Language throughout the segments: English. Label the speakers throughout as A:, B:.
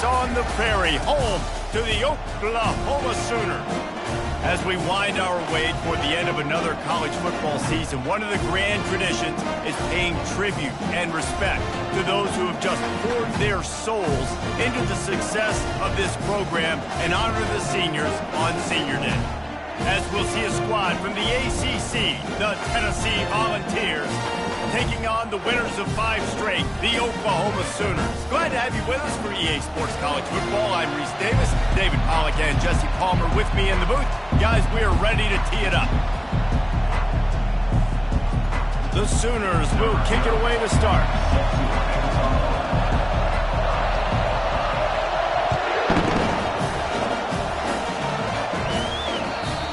A: on the prairie, home to the Oklahoma Sooners. As we wind our way toward the end of another college football season, one of the grand traditions is paying tribute and respect to those who have just poured their souls into the success of this program and honor the seniors on Senior Day. As we'll see a squad from the ACC, the Tennessee Volunteers, taking on the winners of 5 straight, the Oklahoma Sooners. Glad to have you with us for EA Sports College Football. I'm Reese Davis, David Pollack and Jesse Palmer with me in the booth. Guys, we are ready to tee it up. The Sooners will kick it away to start.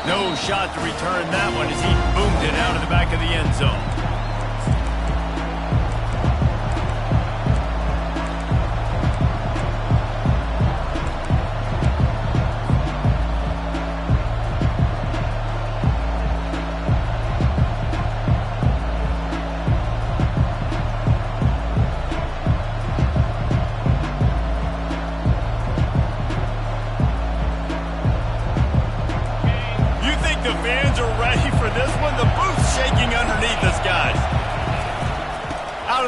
A: No shot to return that one as he boomed it out of the back of the end zone.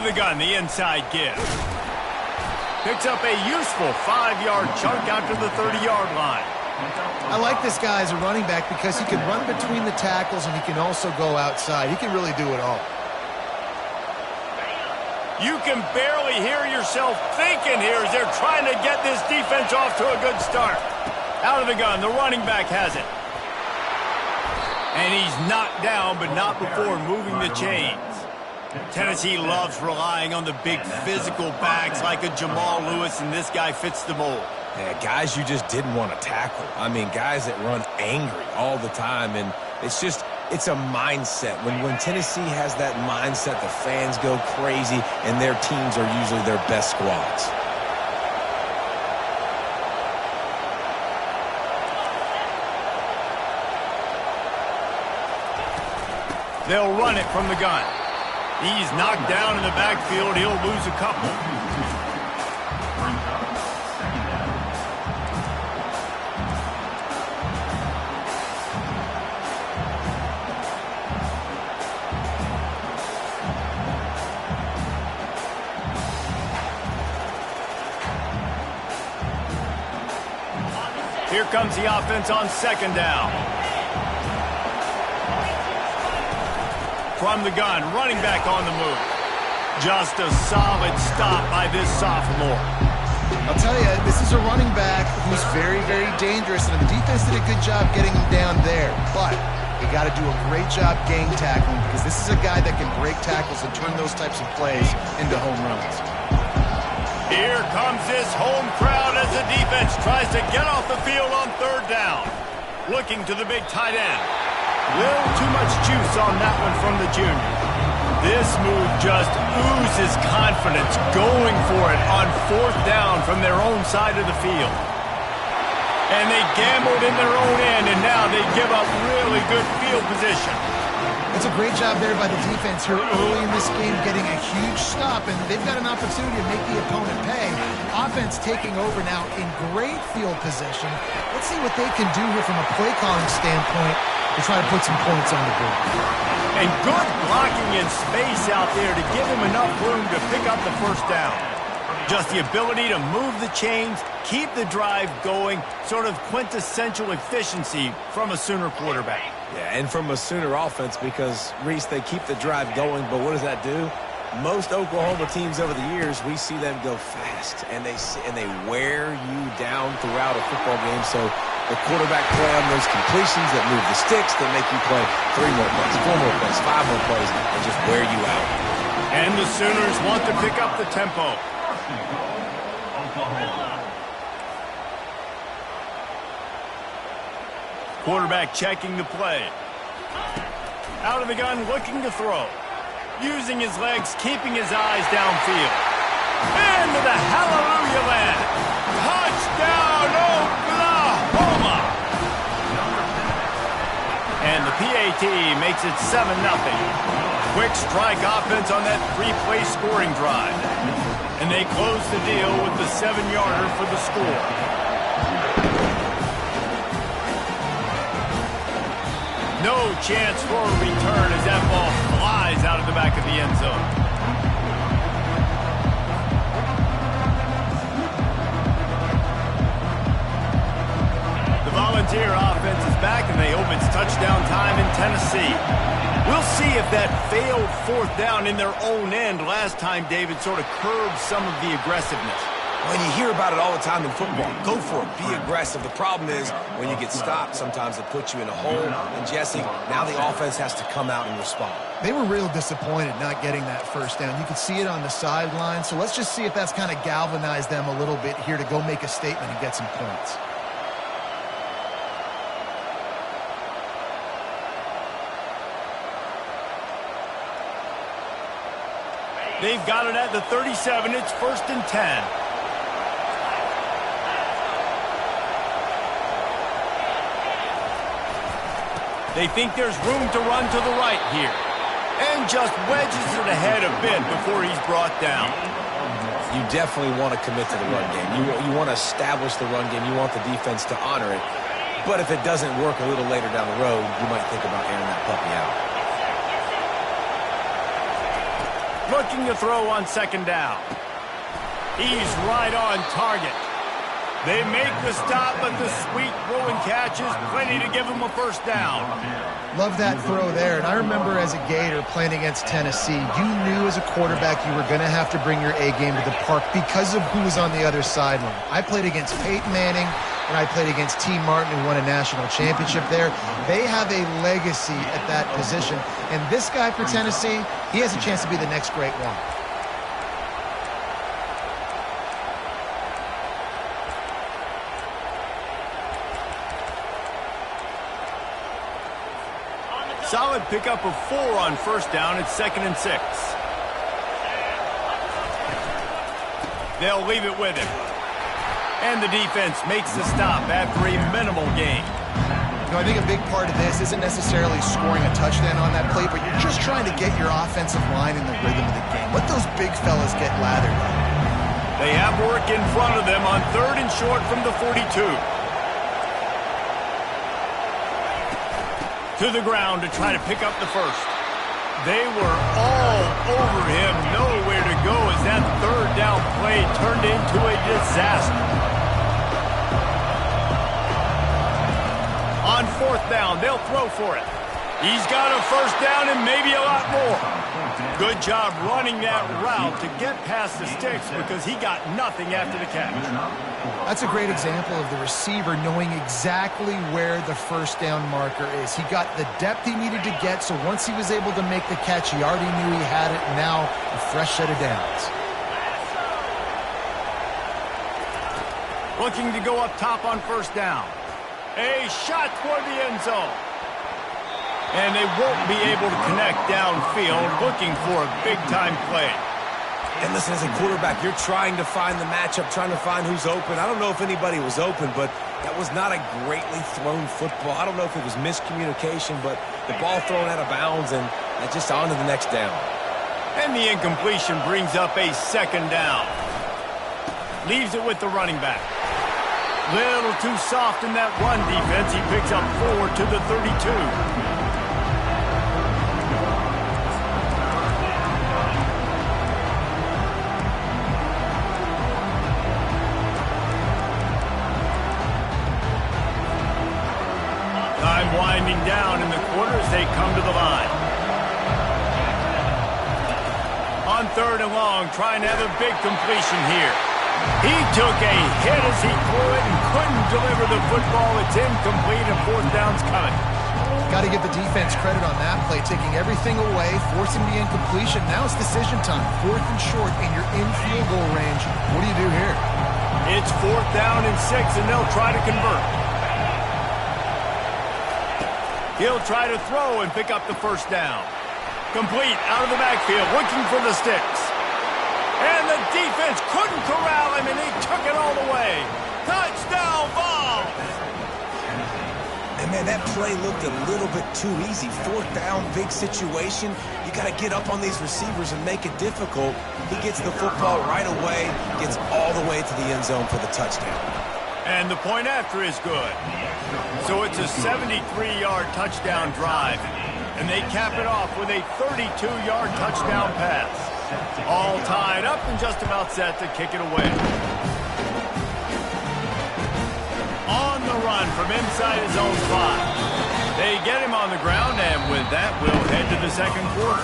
A: The gun, the inside give. Picks up a useful 5-yard chunk out to the 30-yard line.
B: I like this guy as a running back because he can run between the tackles and he can also go outside. He can really do it all.
A: You can barely hear yourself thinking here as they're trying to get this defense off to a good start. Out of the gun, the running back has it. And he's knocked down, but not before moving the chains. Tennessee loves relying on the big physical backs like a Jamal Lewis, and this guy fits the mold.
C: Yeah, guys you just didn't want to tackle. I mean, guys that run angry all the time, and it's a mindset. When Tennessee has that mindset, the fans go crazy, and their teams are usually their best squads.
A: They'll run it from the gun. He's knocked down in the backfield. He'll lose a couple. Here comes the offense on 2nd down. From the gun, running back on the move. Just a solid stop by this sophomore.
B: I'll tell you, this is a running back who's very, very dangerous, and the defense did a good job getting him down there. But you got to do a great job gang tackling because this is a guy that can break tackles and turn those types of plays into home runs.
A: Here comes this home crowd as the defense tries to get off the field on 3rd down. Looking to the big tight end. Little too much juice on that one from the junior. This move just oozes confidence, going for it on 4th down from their own side of the field. And they gambled in their own end, and now they give up really good field position.
B: It's a great job there by the defense here early in this game, getting a huge stop, and they've got an opportunity to make the opponent pay. Offense taking over now in great field position. Let's see what they can do here from a play calling standpoint to try to put some points on the board.
A: And good blocking in space out there to give him enough room to pick up the 1st down. Just the ability to move the chains, keep the drive going, sort of quintessential efficiency from a Sooner quarterback.
C: Yeah, and from a Sooner offense because, Reese, they keep the drive going, but what does that do? Most Oklahoma teams over the years, we see them go fast, and they wear you down throughout a football game. So the quarterback play on those completions that move the sticks that make you play 3 more plays, 4 more plays, 5 more plays, and just wear you out.
A: And the Sooners want to pick up the tempo. Quarterback checking the play. Out of the gun, looking to throw. Using his legs, keeping his eyes downfield. Into the hallelujah land. Touchdown, Oklahoma! And the PAT makes it 7-0. Quick strike offense on that 3-play scoring drive. And they close the deal with the 7-yarder for the score. No chance for a return as that ball flies out of the back of the end zone. The Volunteer offense is back, and they hope it's touchdown time in Tennessee. We'll see if that failed 4th down in their own end last time, David, sort of curbed some of the aggressiveness.
C: When you hear about it all the time in football, go for it, be aggressive. The problem is when you get stopped, sometimes it puts you in a hole. And Jesse, now the offense has to come out and respond.
B: They were real disappointed not getting that 1st down. You could see it on the sideline. So let's just see if that's kind of galvanized them a little bit here to go make a statement and get some points.
A: They've got it at the 37. It's 1st and 10. They think there's room to run to the right here. And just wedges it ahead a bit before he's brought down.
C: You definitely want to commit to the run game. You want to establish the run game. You want the defense to honor it. But if it doesn't work a little later down the road, you might think about airing that puppy out.
A: Looking to throw on 2nd down. He's right on target. They make the stop, but the sweet throwing catch is plenty to give him a 1st down.
B: Love that throw there. And I remember as a Gator playing against Tennessee, you knew as a quarterback you were going to have to bring your A game to the park because of who was on the other sideline. I played against Peyton Manning, and I played against T. Martin, who won a national championship there. They have a legacy at that position. And this guy for Tennessee, he has a chance to be the next great one.
A: Solid pickup of 4 on 1st down. It's 2nd and 6. They'll leave it with him. And the defense makes the stop after a minimal gain.
B: You know, I think a big part of this isn't necessarily scoring a touchdown on that play, but you're just trying to get your offensive line in the rhythm of the game. Let those big fellas get lathered up.
A: They have work in front of them on 3rd and short from the 42. To the ground to try to pick up the 1st. They were all over him, nowhere to go as that 3rd down play turned into a disaster. On 4th down, they'll throw for it. He's got a 1st down and maybe a lot more. Good job running that route to get past the sticks because he got nothing after the catch.
B: That's a great example of the receiver knowing exactly where the 1st down marker is. He got the depth he needed to get, so once he was able to make the catch, he already knew he had it, and now a fresh set of downs.
A: Looking to go up top on 1st down. A shot toward the end zone. And they won't be able to connect downfield, looking for a big-time play.
C: And listen, as a quarterback, you're trying to find the matchup, trying to find who's open. I don't know if anybody was open, but that was not a greatly thrown football. I don't know if it was miscommunication, but the ball thrown out of bounds, and just on to the next down.
A: And the incompletion brings up a 2nd down. Leaves it with the running back. Little too soft in that run defense. He picks up 4 to the 32. Time winding down in the quarter as they come to the line. On 3rd and long, trying to have a big completion here. He took a hit as he threw it and couldn't deliver the football. It's incomplete and 4th down's coming.
B: Got to give the defense credit on that play, taking everything away, forcing the incompletion. Now it's decision time. 4th and short, and you're in field goal range. What do you do here?
A: It's 4th down and 6, and they'll try to convert. He'll try to throw and pick up the 1st down. Complete out of the backfield, looking for the sticks. And the defense couldn't corral him, and he took it all the way. Touchdown, Vols!
C: And man, Man, that play looked a little bit too easy. Fourth down, big situation. You got to get up on these receivers and make it difficult. He gets the football right away, gets all the way to the end zone for the touchdown.
A: And the point after is good. So it's a 73-yard touchdown drive. And they cap it off with a 32-yard touchdown pass. All tied up and just about set to kick it away. On the run from inside his own 5. They get him on the ground, and with that, we'll head to the second quarter.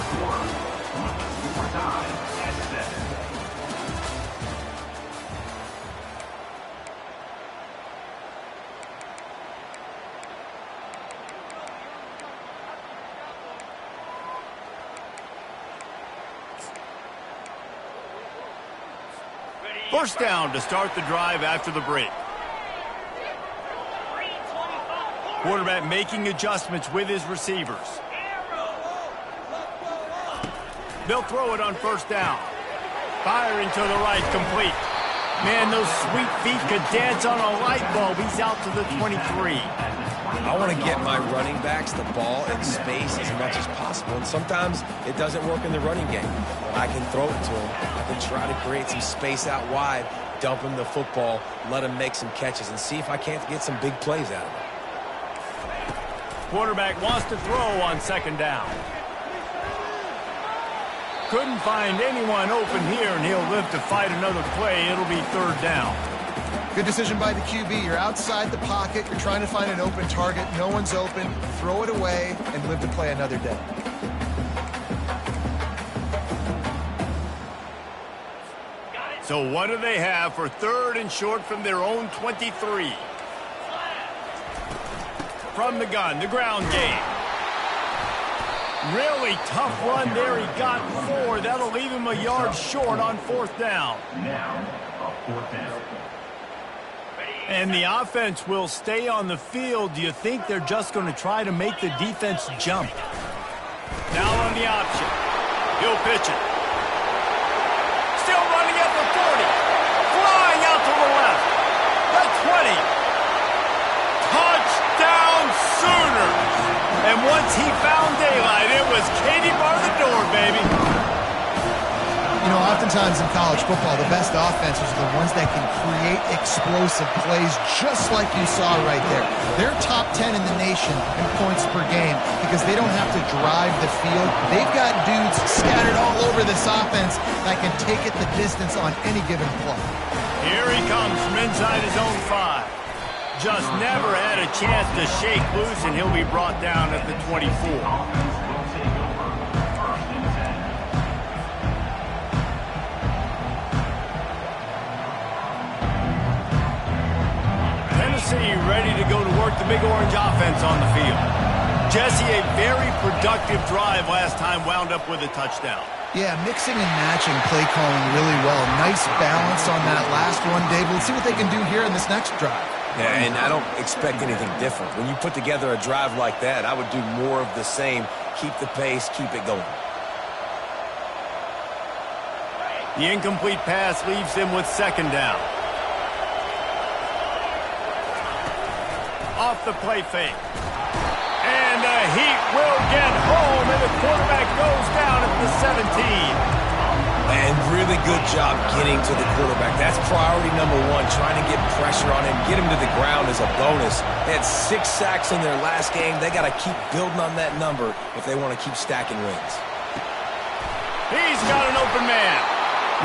A: First down to start the drive after the break. Quarterback making adjustments with his receivers. They'll throw it on first down. Firing to the right, complete. Man, those sweet feet could dance on a light bulb. He's out to the 23.
C: I want to get my running backs the ball in space as much as possible, and sometimes it doesn't work in the running game. I can throw it to him. I can try to create some space out wide, dump him the football, let him make some catches, and see if I can't get some big plays out of him.
A: Quarterback wants to throw on second down. Couldn't find anyone open here, and he'll live to fight another play. It'll be third down.
B: Good decision by the QB. You're outside the pocket. You're trying to find an open target. No one's open. Throw it away and live to play another day.
A: So what do they have for third and short from their own 23? From the gun, the ground game. Really tough run there. He got 4. That'll leave him a yard short on fourth down. And the offense will stay on the field. Do you think they're just going to try to make the defense jump? Now on the option. He'll pitch it. Still running at the 40. Flying out to the left. The 20. Touchdown Sooners. And once he found daylight, it was Katie bar the door, baby.
B: You know, oftentimes in college football, the best offenses are the ones that can create explosive plays just like you saw right there. They're top 10 in the nation in points per game because they don't have to drive the field. They've got dudes scattered all over this offense that can take it the distance on any given play.
A: Here he comes from inside his own 5. Just never had a chance to shake loose, and he'll be brought down at the 24. Ready to go to work the Big Orange offense on the field. Jesse, a very productive drive last time, wound up with a touchdown.
B: Yeah, mixing and matching play calling really well. Nice balance on that last one, Dave. Let's see what they can do here in this next drive.
C: Yeah, and I don't expect anything different. When you put together a drive like that, I would do more of the same. Keep the pace, keep it going.
A: The incomplete pass leaves them with second down. Off the play fake. And the heat will get home, and the quarterback goes down at the 17.
C: And really good job getting to the quarterback. That's priority number 1, trying to get pressure on him, get him to the ground as a bonus. They had 6 sacks in their last game. They got to keep building on that number if they want to keep stacking wins.
A: He's got an open man.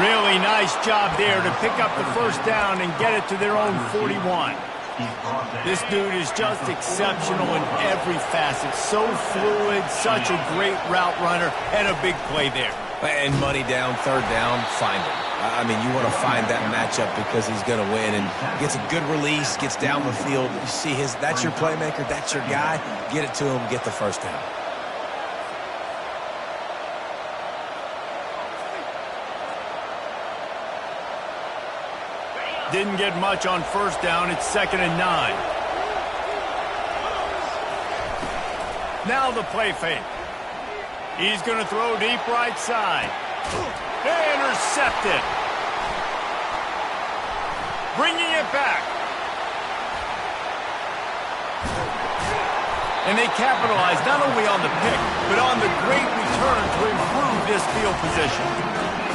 A: Really nice job there to pick up the first down and get it to their own 41. This dude is just exceptional in every facet. So fluid, such a great route runner, and a big play there.
C: And money down, third down, find him. I mean, you want to find that matchup because he's going to win, and gets a good release, gets down the field. You see that's your playmaker, that's your guy. Get it to him, get the first down.
A: Didn't get much on first down. It's 2nd and 9. Now the play fake. He's going to throw deep right side. Intercepted. Bringing it back. And they capitalized not only on the pick, but on the great return to improve this field position.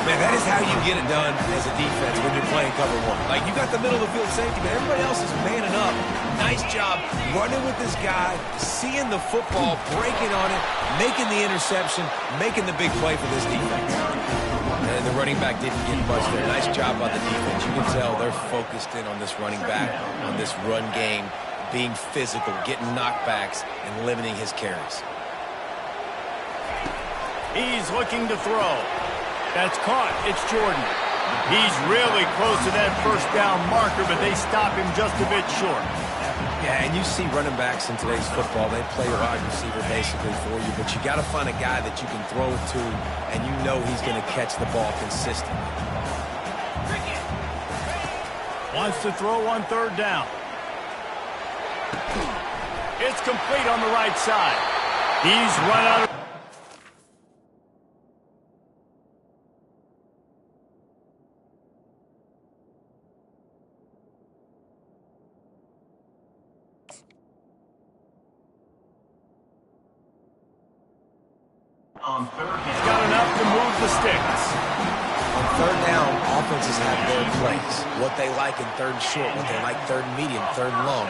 C: Man, that is how you get it done as a defense when you're playing cover one. Like, you got the middle of the field safety, but everybody else is manning up. Nice job running with this guy, seeing the football, breaking on it, making the interception, making the big play for this defense. And the running back didn't get much there. Nice job by the defense. You can tell they're focused in on this running back, on this run game, being physical, getting knockbacks, and limiting his carries.
A: He's looking to throw. That's caught. It's Jordan. He's really close to that first down marker, but they stop him just a bit short.
C: Yeah, and you see running backs in today's football, they play a wide receiver basically for you, but you got to find a guy that you can throw it to, and you know he's going to catch the ball consistently.
A: Wants to throw on third down. It's complete on the right side. He's run out of... He's got enough to move the sticks.
C: On third down, offenses have their plays. What they like in third and short, what they like third and medium, third and long.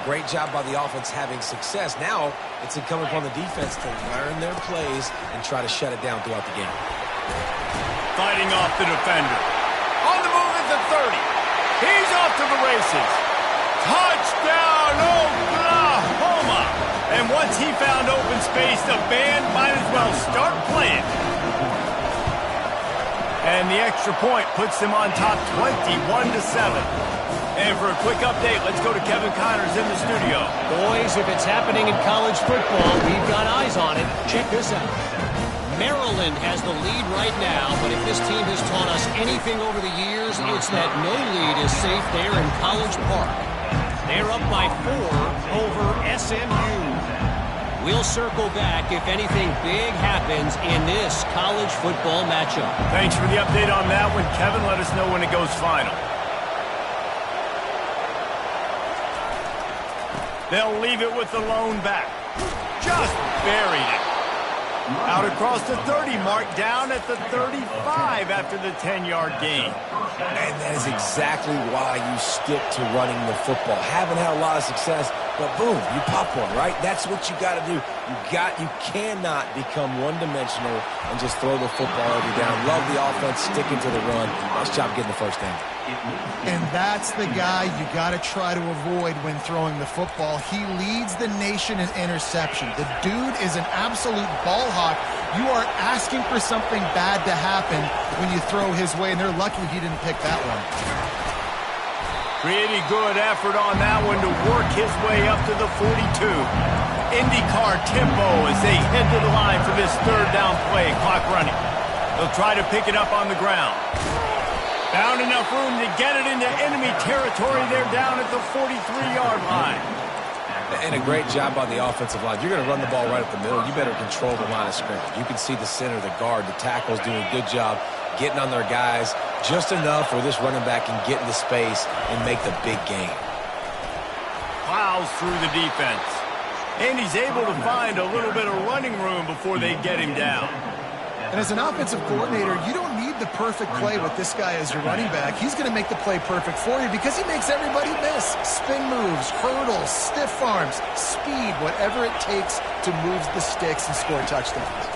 C: Great job by the offense having success. Now it's incumbent upon the defense to learn their plays and try to shut it down throughout the game.
A: Fighting off the defender. On the move at the 30. He's off to the races. Touchdown, Oklahoma! And once he found open space, the band might as well start playing. And the extra point puts them on top 21-7. And for a quick update, let's go to Kevin Connors in the studio.
D: Boys, if it's happening in college football, we've got eyes on it. Check this out. Maryland has the lead right now, but if this team has taught us anything over the years, it's that no lead is safe there in College Park. They're up by 4 over SMU. We'll circle back if anything big happens in this college football matchup.
A: Thanks for the update on that one, Kevin. Let us know when it goes final. They'll leave it with the lone back. Just buried it. Out across the 30 mark, down at the 35 after the 10-yard gain.
C: And that is exactly why you stick to running the football. Haven't had a lot of success, but boom, you pop one, right? That's what you got to do. You cannot become one-dimensional and just throw the football every down. Love the offense, sticking to the run. Nice job getting the first down.
B: And that's the guy you got to try to avoid when throwing the football. He leads the nation in interception. The dude is an absolute ball hawk. You are asking for something bad to happen when you throw his way, and they're lucky he didn't pick that one.
A: Pretty good effort on that one to work his way up to the 42. IndyCar tempo as they head to the line for this third down play. Clock running. They'll try to pick it up on the ground. Found enough room to get it into enemy territory. They're down at the 43-yard line.
C: And a great job by the offensive line. You're going to run the ball right up the middle. You better control the line of scrimmage. You can see the center, the guard, the tackles doing a good job getting on their guys just enough where this running back can get into space and make the big game.
A: Plows through the defense. And he's able to find a little bit of running room before they get him down.
B: And as an offensive coordinator, you don't need the perfect play with this guy as your running back. He's going to make the play perfect for you because he makes everybody miss. Spin moves, hurdles, stiff arms, speed, whatever it takes to move the sticks and score touchdowns.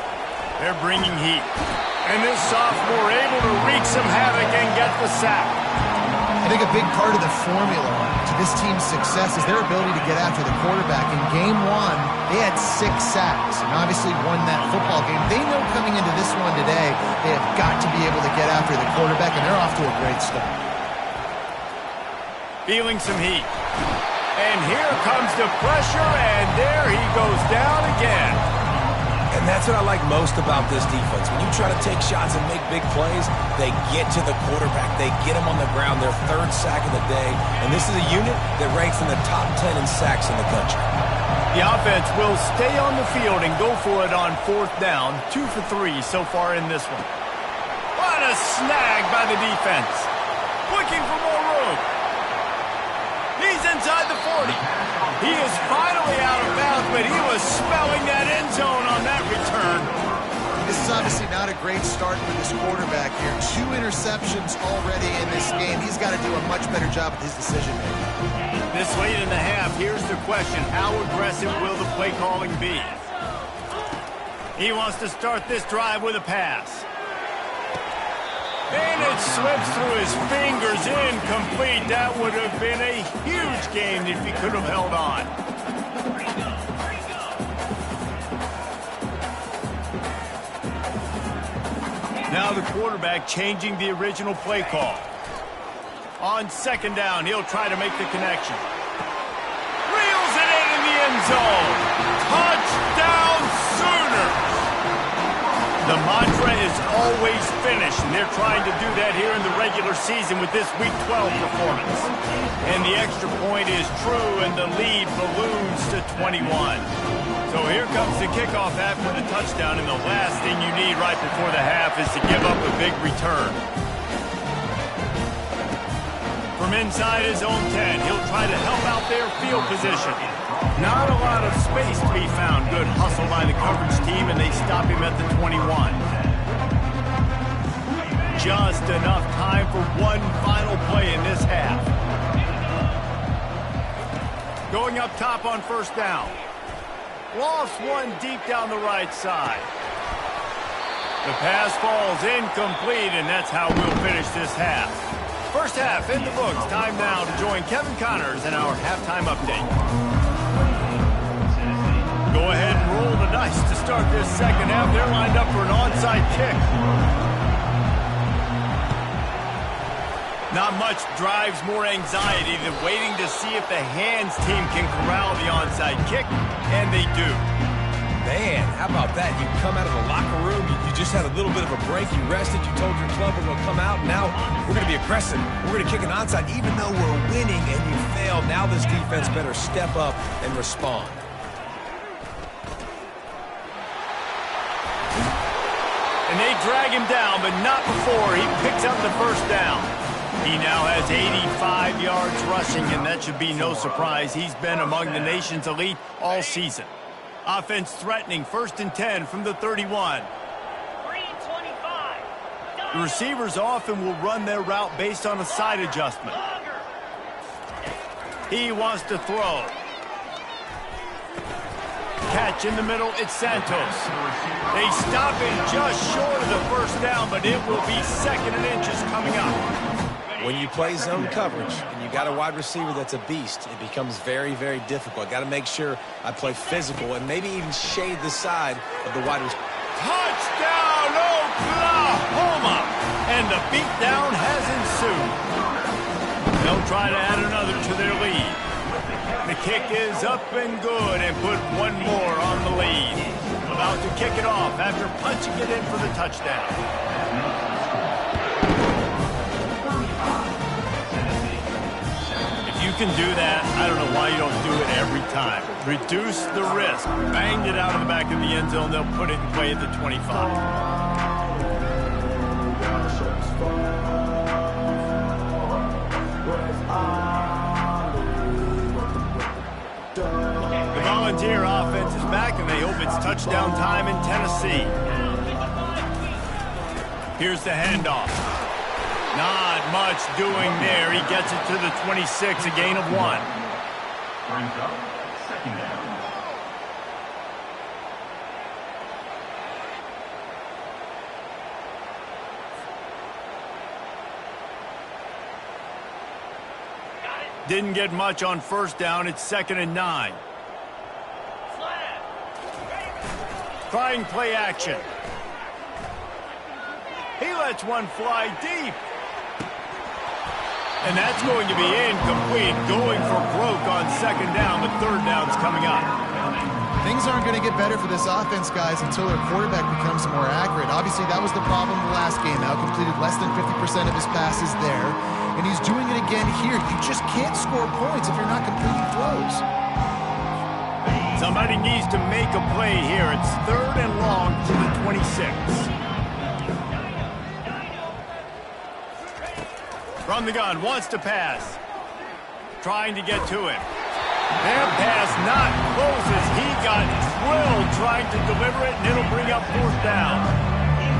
A: They're bringing heat. And this sophomore able to wreak some havoc and get the sack.
B: I think a big part of the formula to this team's success is their ability to get after the quarterback. In game one, they had 6 sacks and obviously won that football game. They know coming into this one today, they have got to be able to get after the quarterback, and they're off to a great start.
A: Feeling some heat. And here comes the pressure, and there he goes down again.
C: And that's what I like most about this defense. When you try to take shots and make big plays, they get to the quarterback. They get him on the ground, their 3rd sack of the day. And this is a unit that ranks in the top 10 in sacks in the country.
A: The offense will stay on the field and go for it on 4th down. 2 for 3 so far in this one. What a snag by the defense. Looking for more room. He's inside the 40. He is finally out of bounds but he was smelling that end zone on that return.
B: This is obviously not a great start for this quarterback here. 2 interceptions already in this game. He's got to do a much better job with his decision-making.
A: This late in the half, here's the question. How aggressive will the play calling be? He wants to start this drive with a pass. And it slips through his fingers, incomplete. That would have been a huge game if he could have held on. Now the quarterback changing the original play call. On second down, he'll try to make the connection. Reels it in the end zone. Touchdown Sooners! The mantra is always finish, and they're trying to do that here in the regular season with this Week 12 performance. And the extra point is true, and the lead balloons to 21. So here comes the kickoff after the touchdown, and the last thing you need right before the half is to give up a big return. From inside his own 10, he'll try to help out their field position. Not a lot of space to be found. Good hustle by the coverage team, and they stop him at the 21. Just enough time for one final play in this half. Going up top on first down. Lost one deep down the right side. The pass falls incomplete, and that's how we'll finish this half. First half in the books. Time now to join Kevin Connors in our halftime update. Go ahead and roll the dice to start this second half. They're lined up for an onside kick. Not much drives more anxiety than waiting to see if the hands team can corral the onside kick, and they do.
C: Man, how about that? You come out of the locker room, you just had a little bit of a break, you rested, you told your club we're going to come out, and now we're going to be aggressive. We're going to kick an onside, even though we're winning and you failed. Now this defense better step up and respond.
A: And they drag him down, but not before he picks up the first down. He now has 85 yards rushing, and that should be no surprise. He's been among the nation's elite all season. Offense threatening, 1st and 10 from the 31. The receivers often will run their route based on a side adjustment. He wants to throw. Catch in the middle, it's Santos. They stop it just short of the first down, but it will be 2nd and inches coming up.
C: When you play zone coverage and you got a wide receiver that's a beast, it becomes very, very difficult. I got to make sure I play physical and maybe even shade the side of the wide receiver.
A: Touchdown, Oklahoma! And the beatdown has ensued. They'll try to add another to their lead. The kick is up and good and put one more on the lead. About to kick it off after punching it in for the touchdown. You can do that. I don't know why you don't do it every time. Reduce the risk. Banged it out of the back of the end zone. They'll put it in play at the 25. The Volunteer offense is back, and they hope it's touchdown time in Tennessee. Here's the handoff. Not much doing there. He gets it to the 26, a gain of 1.
E: Brings up 2nd down.
A: Didn't get much on first down. It's 2nd and 9. Trying play action. He lets one fly deep. And that's going to be incomplete. Going for broke on 2nd down, but 3rd down's coming up.
B: Things aren't going to get better for this offense, guys, until their quarterback becomes more accurate. Obviously, that was the problem the last game. Out completed less than 50% of his passes there, and he's doing it again here. You just can't score points if you're not completing throws.
A: Somebody needs to make a play here. It's 3rd and long to the 26. From the gun, wants to pass. Trying to get to him. That pass not close as he got drilled trying to deliver it, and it'll bring up 4th down.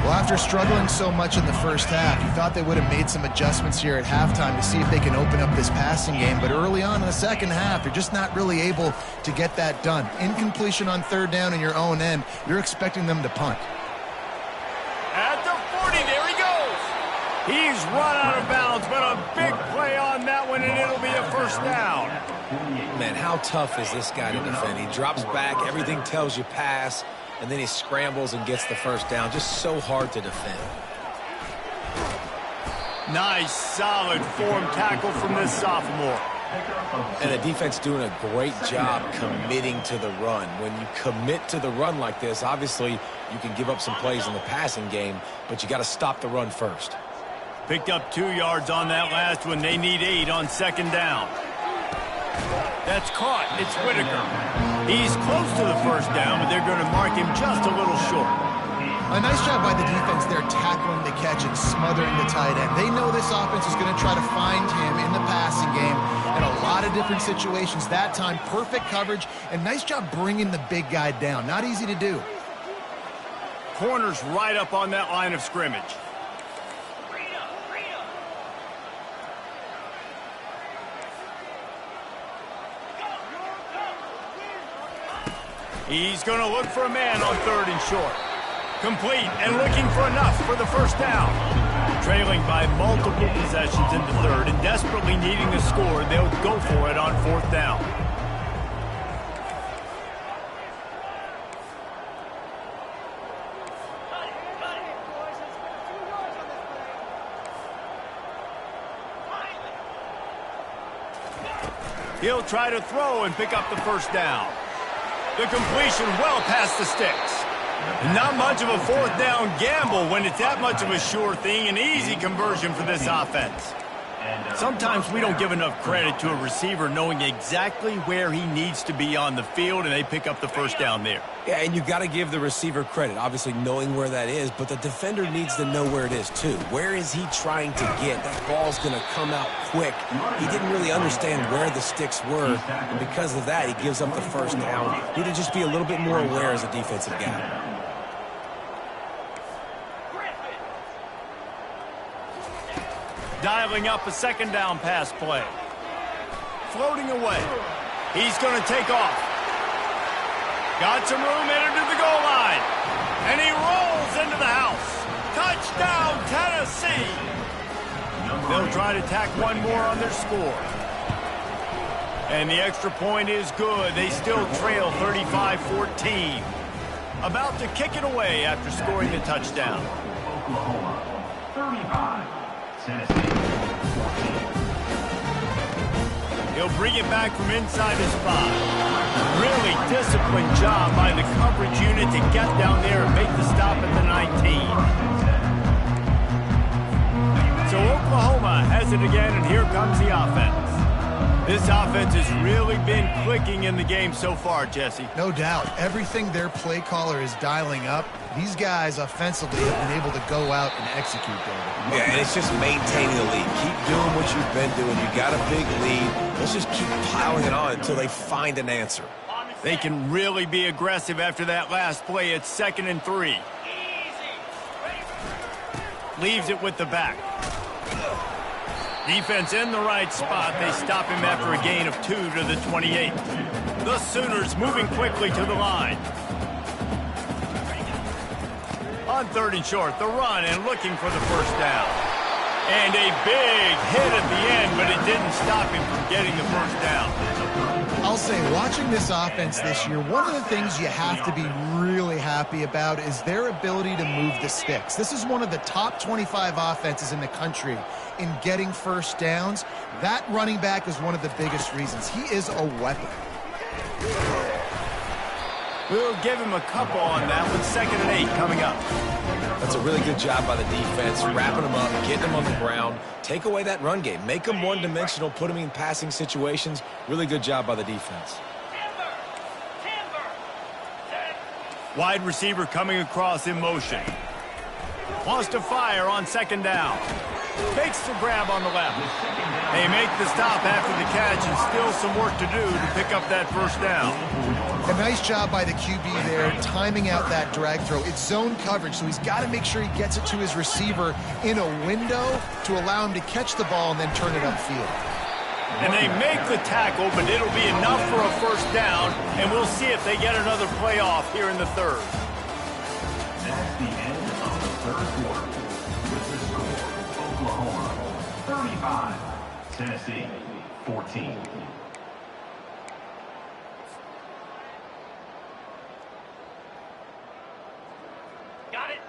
B: Well, after struggling so much in the first half, you thought they would have made some adjustments here at halftime to see if they can open up this passing game. But early on in the second half, they're just not really able to get that done. Incompletion on 3rd down in your own end, you're expecting them to punt.
A: At the 40, there he goes. He's run out of bounds, but a big play on that one, and it'll be a 1st down.
C: Man, how tough is this guy to defend? He drops back, everything tells you pass, and then he scrambles and gets the 1st down. Just so hard to defend.
A: Nice, solid form tackle from this sophomore.
C: And the defense doing a great job committing to the run. When you commit to the run like this, obviously you can give up some plays in the passing game, but you got to stop the run first.
A: Picked up 2 yards on that last one. They need 8 on 2nd down. That's caught. It's Whitaker. He's close to the 1st down, but they're going to mark him just a little short.
B: A nice job by the defense there tackling the catch and smothering the tight end. They know this offense is going to try to find him in the passing game in a lot of different situations. That time, perfect coverage, and nice job bringing the big guy down. Not easy to do.
A: Corner's right up on that line of scrimmage. He's going to look for a man on 3rd and short. Complete and looking for enough for the 1st down. Trailing by multiple possessions into 3rd and desperately needing a score, they'll go for it on 4th down. He'll try to throw and pick up the 1st down. The completion well past the sticks. Not much of a 4th down gamble when it's that much of a sure thing. An easy conversion for this offense. Sometimes we don't give enough credit to a receiver knowing exactly where he needs to be on the field, and they pick up the 1st down there.
C: Yeah, and you got to give the receiver credit, obviously knowing where that is, but the defender needs to know where it is too. Where is he trying to get? That ball's going to come out quick. He didn't really understand where the sticks were, and because of that, he gives up the 1st down. Need to just be a little bit more aware as a defensive guy.
A: Dialing up a 2nd down pass play. Floating away. He's going to take off. Got some room headed to the goal line. And he rolls into the house. Touchdown, Tennessee. They'll try to tack one more on their score. And the extra point is good. They still trail 35-14. About to kick it away after scoring the touchdown.
E: Oklahoma, 35. Tennessee.
A: He'll bring it back from inside his 5. Really disciplined job by the coverage unit to get down there and make the stop at the 19. So Oklahoma has it again, and here comes the offense. This offense has really been clicking in the game so far, Jesse.
B: No doubt. Everything their play caller is dialing up, these guys offensively have been able to go out and execute, David.
C: Yeah, and it's just maintaining the lead. Keep doing what you've been doing. You got a big lead. Let's just keep piling it on until they find an answer.
A: They can really be aggressive after that last play. It's 2nd and 3. Leaves it with the back. Defense in the right spot. They stop him after a gain of 2 to the 28. The Sooners moving quickly to the line. On 3rd and short, the run and looking for the 1st down. And a big hit at the end, but it didn't stop him from getting the 1st down.
B: I'll say, watching this offense this year, one of the things you have to be really happy about is their ability to move the sticks. This is one of the top 25 offenses in the country in getting 1st downs. That running back is one of the biggest reasons. He is a weapon.
A: We'll give him a couple on that with 2nd and 8 coming up.
C: That's a really good job by the defense, wrapping them up, getting them on the ground. Take away that run game. Make them one-dimensional, put them in passing situations. Really good job by the defense.
A: Wide receiver coming across in motion. Wants to fire on 2nd down. Makes the grab on the left. They make the stop after the catch, and still some work to do to pick up that first down.
B: A nice job by the QB there, timing out that drag throw. It's zone coverage, so he's got to make sure he gets it to his receiver in a window to allow him to catch the ball and then turn it upfield.
A: And they make the tackle, but it'll be enough for a first down, and we'll see if they get another play off here in the third.
E: That's the end of the third quarter. With the score, Oklahoma 35, Tennessee 14.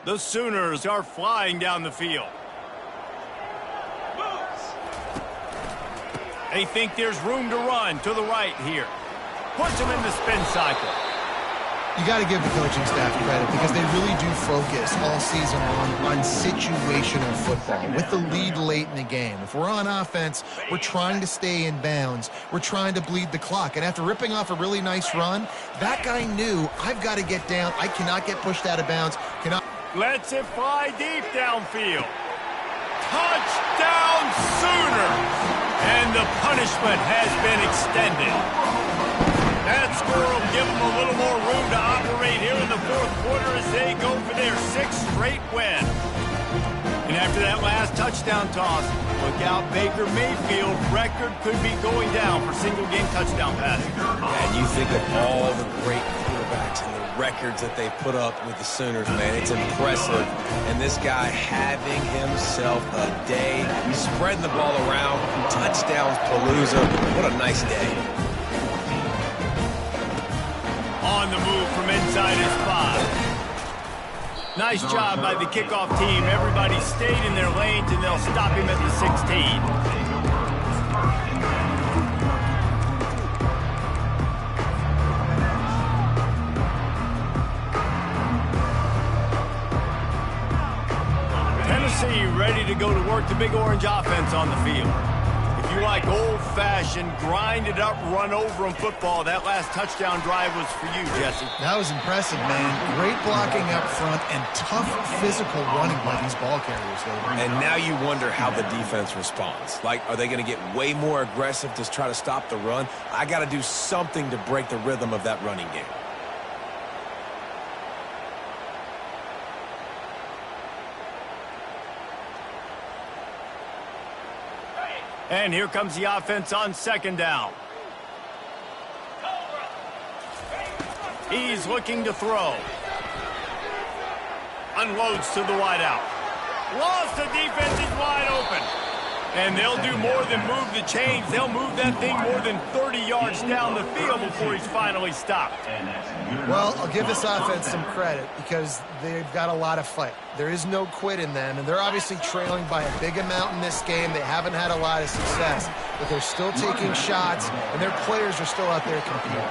A: The Sooners are flying down the field. They think there's room to run to the right here. Puts them in the spin cycle.
B: You got to give the coaching staff credit because they really do focus all season long on situational football with the lead late in the game. If we're on offense, we're trying to stay in bounds. We're trying to bleed the clock. And after ripping off a really nice run, that guy knew, I've got to get down. I cannot get pushed out of bounds.
A: Lets it fly deep downfield. Touchdown Sooners! And the punishment has been extended. That score will give them a little more room to operate here in the fourth quarter as they go for their 6th straight win. And after that last touchdown toss, look out, Baker Mayfield's record could be going down for single-game touchdown passing.
C: And you think of all the great quarterbacks and the records that they put up with the Sooners, man. It's impressive. And this guy having himself a day, spreading the ball around, touchdowns, Palooza. What a nice day.
A: On the move from inside his 5. Nice job by the kickoff team. Everybody stayed in their lanes, and they'll stop him at the 16. Tennessee ready to go to work the Big Orange offense on the field. If you like old-fashioned, grinded-up, run-over-'em football, that last touchdown drive was for you, Jesse.
B: That was impressive, man. Great blocking up front and tough physical running by these ball carriers, David.
C: And now you wonder how the defense responds. Like, are they going to get way more aggressive to try to stop the run? I got to do something to break the rhythm of that running game.
A: And here comes the offense on 2nd down. He's looking to throw. Unloads to the wideout. Lost the defense is wide open. And they'll do more than move the chains. They'll move that thing more than 30 yards down the field before he's finally stopped.
B: Well, I'll give this offense some credit because they've got a lot of fight. There is no quit in them, and they're obviously trailing by a big amount in this game. They haven't had a lot of success, but they're still taking shots, and their players are still out there competing.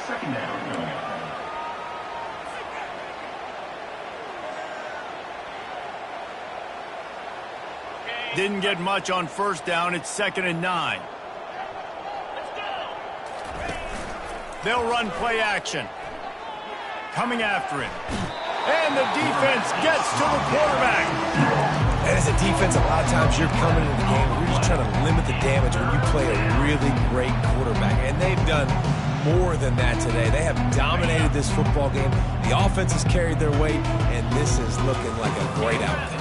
E: 2nd down coming up.
A: Didn't get much on 1st down. It's 2nd and 9. They'll run play action. Coming after him. And the defense gets to the quarterback.
C: And as a defense, a lot of times you're coming into the game, you're just trying to limit the damage when you play a really great quarterback. And they've done more than that today. They have dominated this football game. The offense has carried their weight, and this is looking like a great outfit.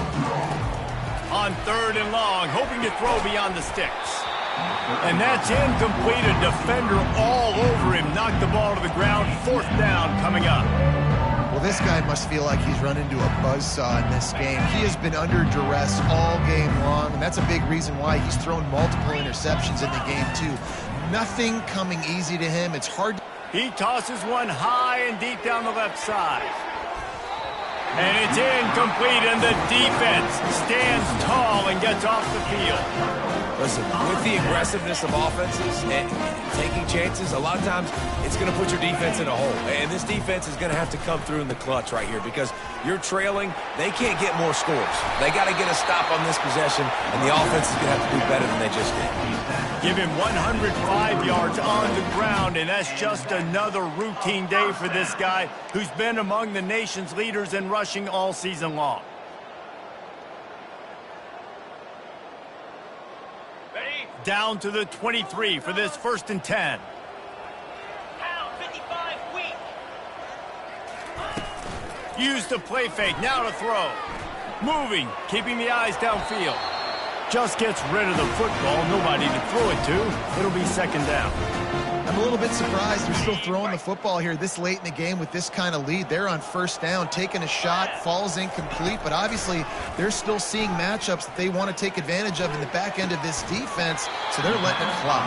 A: On 3rd and long, hoping to throw beyond the sticks. And that's incomplete. A defender all over him. Knocked the ball to the ground. 4th down coming up.
B: Well, this guy must feel like he's run into a buzzsaw in this game. He has been under duress all game long, and that's a big reason why he's thrown multiple interceptions in the game, too. Nothing coming easy to him. It's hard.
A: He tosses one high and deep down the left side. And it's incomplete, and the defense stands tall and gets off the field.
C: Listen, with the aggressiveness of offenses and taking chances, a lot of times it's going to put your defense in a hole. And this defense is going to have to come through in the clutch right here because you're trailing. They can't get more scores. They got to get a stop on this possession, and the offense is going to have to do better than they just did.
A: Give him 105 yards on the ground, and that's just another routine day for this guy who's been among the nation's leaders in rushing all season long. down to the 23 for this 1st and 10. Use the play fake, now to throw. Moving, keeping the eyes downfield. Just gets rid of the football, nobody to throw it to. It'll be 2nd down.
B: I'm a little bit surprised they're still throwing the football here this late in the game with this kind of lead. They're on 1st down, taking a shot, falls incomplete, but obviously they're still seeing matchups that they want to take advantage of in the back end of this defense, so they're letting it fly.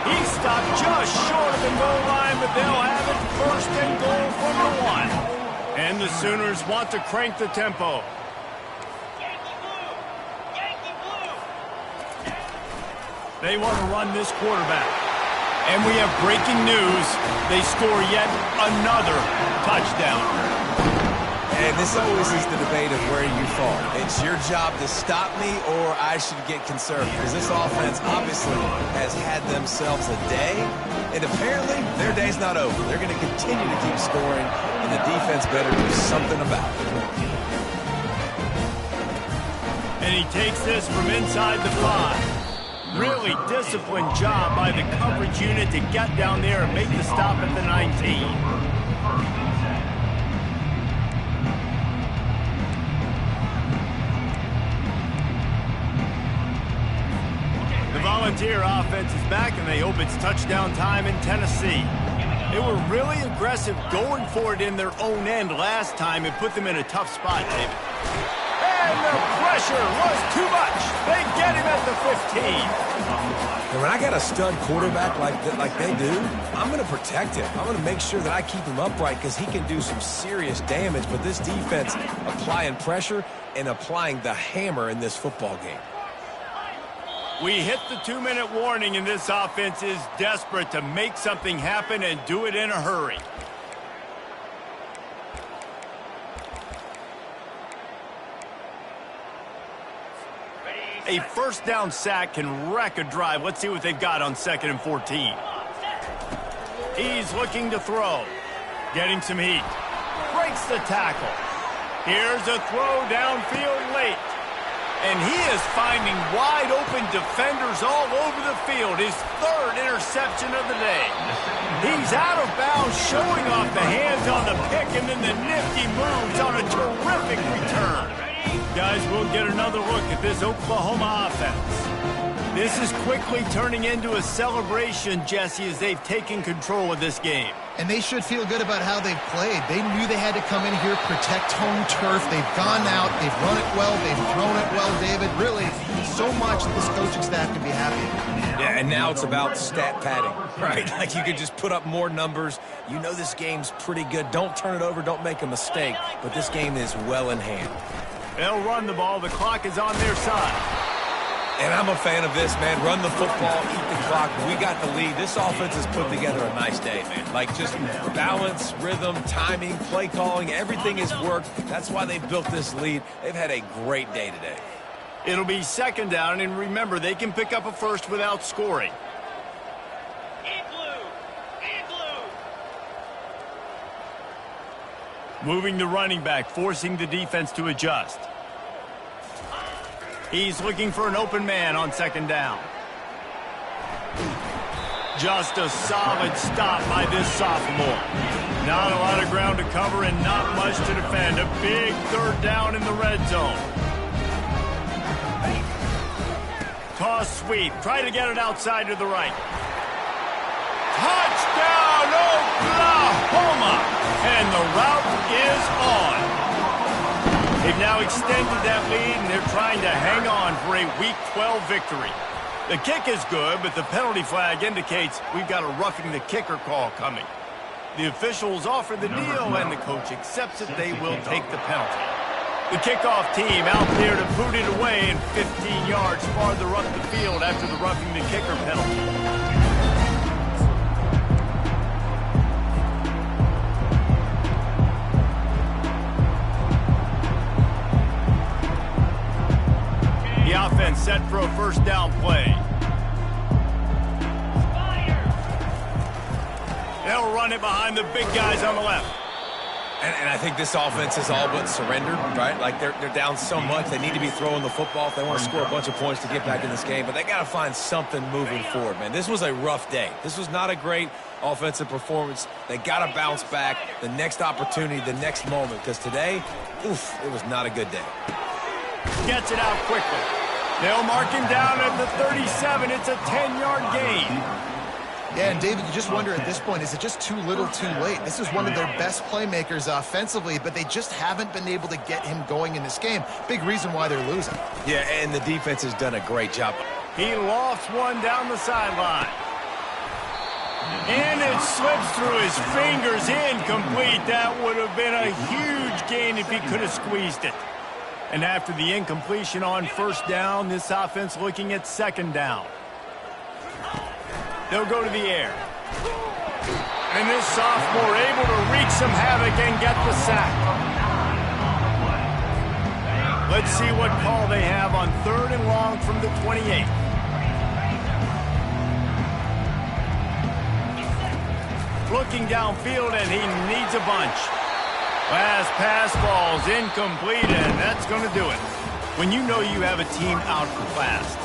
A: He stopped just short of the goal line, but they'll have it 1st and goal from the 1. And the Sooners want to crank the tempo. They want to run this quarterback. And we have breaking news. They score yet another touchdown.
C: And this always is the debate of where you fall. It's your job to stop me or I should get conservative. Because this offense obviously has had themselves a day. And apparently their day's not over. They're going to continue to keep scoring. And the defense better do something about it.
A: And he takes this from inside the 5. Really disciplined job by the coverage unit to get down there and make the stop at the 19. The Volunteer offense is back, and they hope it's touchdown time in Tennessee. They were really aggressive going for it in their own end last time and put them in a tough spot, David. And the pressure was too much. They get him at the 15.
C: And when I got a stud quarterback like they do, I'm going to protect him. I'm going to make sure that I keep him upright because he can do some serious damage. But this defense applying pressure and applying the hammer in this football game.
A: We hit the 2-minute warning, and this offense is desperate to make something happen and do it in a hurry. A 1st down sack can wreck a drive. Let's see what they've got on 2nd and 14. He's looking to throw. Getting some heat. Breaks the tackle. Here's a throw downfield late. And he is finding wide open defenders all over the field. His 3rd interception of the day. He's out of bounds, showing off the hands on the pick, and then the nifty moves on a terrific return. Guys, we'll get another look at this Oklahoma offense. This is quickly turning into a celebration, Jesse, as they've taken control of this game.
B: And they should feel good about how they've played. They knew they had to come in here, protect home turf. They've gone out, they've run it well, they've thrown it well, David. Really, so much that this coaching staff can be happy.
C: Yeah, and now it's about stat padding, right? Like you could just put up more numbers. You know this game's pretty good. Don't turn it over, don't make a mistake. But this game is well in hand.
A: They'll run the ball. The clock is on their side.
C: And I'm a fan of this, man. Run the football, eat the clock. We got the lead. This offense has put together a nice day, man. Like just balance, rhythm, timing, play calling, everything has worked. That's why they built this lead. They've had a great day today.
A: It'll be 2nd down, and remember, they can pick up a 1st without scoring. Moving the running back, forcing the defense to adjust. He's looking for an open man on 2nd down. Just a solid stop by this sophomore. Not a lot of ground to cover and not much to defend. A big 3rd down in the red zone. Toss sweep. Try to get it outside to the right. Touchdown, Oklahoma! And the route is on. They've now extended that lead, and they're trying to hang on for a Week 12 victory. The kick is good, but the penalty flag indicates we've got a roughing the kicker call coming. The officials offer the deal, and the coach accepts it. They will take the penalty. The kickoff team out there to boot it away, and 15 yards farther up the field after the roughing the kicker penalty. The offense set for a 1st down play. They'll run it behind the big guys on the left.
C: And I think this offense is all but surrendered, right? Like they're down so much. They need to be throwing the football if they want to score a bunch of points to get back in this game. But they got to find something moving forward, man. This was a rough day. This was not a great offensive performance. They got to bounce back the next opportunity, the next moment. Because today, oof, it was not a good day.
A: Gets it out quickly. They'll mark him down at the 37. It's a 10-yard gain.
B: Yeah, and David, you just wonder at this point, is it just too little too late? This is one of their best playmakers offensively, but they just haven't been able to get him going in this game. Big reason why they're losing.
C: Yeah, and the defense has done a great job.
A: He lofts one down the sideline. And it slips through his fingers, incomplete. That would have been a huge gain if he could have squeezed it. And after the incompletion on first down, this offense looking at second down. They'll go to the air. And this sophomore able to wreak some havoc and get the sack. Let's see what call they have on 3rd and long from the 28. Looking downfield, and he needs a bunch. Last pass falls incomplete, and that's going to do it. When you know you have a team outclassed,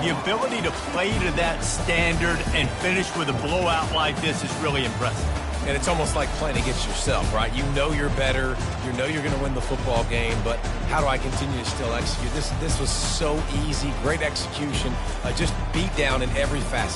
A: the ability to play to that standard and finish with a blowout like this is really impressive.
C: And it's almost like playing against yourself, right? You know you're better. You know you're going to win the football game, but how do I continue to still execute? This was so easy. Great execution. Just beat down in every facet.